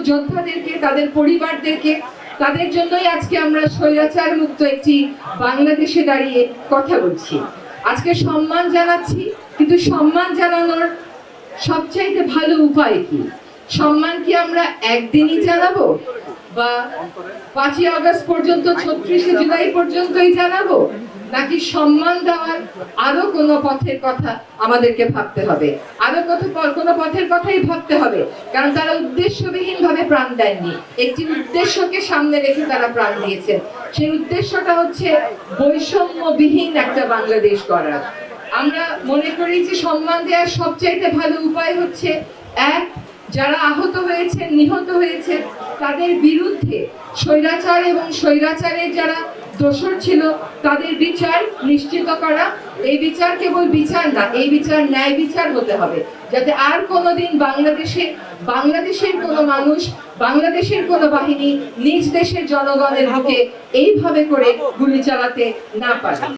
যোদ্ধাদেরকে, তাদের পরিবারদেরকে, তাদের জন্যই আজকে আমরা স্বৈরাচার মুক্ত একটি বাংলাদেশে দাঁড়িয়ে কথা বলছি। আজকে সম্মান জানাচ্ছি, কিন্তু সম্মান জানানোর সবচাইতে ভালো উপায় কি? সম্মান কি আমরা একদিনই জানাবো, বা 5ই আগস্ট পর্যন্ত, 36শে জুলাই পর্যন্তই জানাবো, নাকি সম্মান দেওয়ার আরো কোনো পথের কথা আমাদেরকে ভাবতে হবে? আরো কোনো পথের কথাই ভাবতে হবে, কারণ তারা উদ্দেশ্যবিহীন ভাবে প্রাণ দেননি, একটি উদ্দেশ্যকে সামনে রেখে তারা প্রাণ দিয়েছেন। সেই উদ্দেশ্যটা হচ্ছে বৈষম্যবিহীন একটা বাংলাদেশ গড়ার। আমরা মনে করি যে সম্মান দেওয়ার সবচাইতে ভালো উপায় হচ্ছে, এক, যারা আহত হয়েছে, নিহত হয়েছে, তাদের বিরুদ্ধে স্বৈরাচার এবং স্বৈরাচারের যারা দোষর ছিল তাদের বিচার নিশ্চিত করা। এই বিচার কেবল বিচার না, এই বিচার ন্যায় বিচার হতে হবে, যাতে আর কোনোদিন বাংলাদেশের কোনো মানুষ, বাংলাদেশের কোনো বাহিনী নিজ দেশের জনগণের বুকে এইভাবে করে গুলি চালাতে না পারে।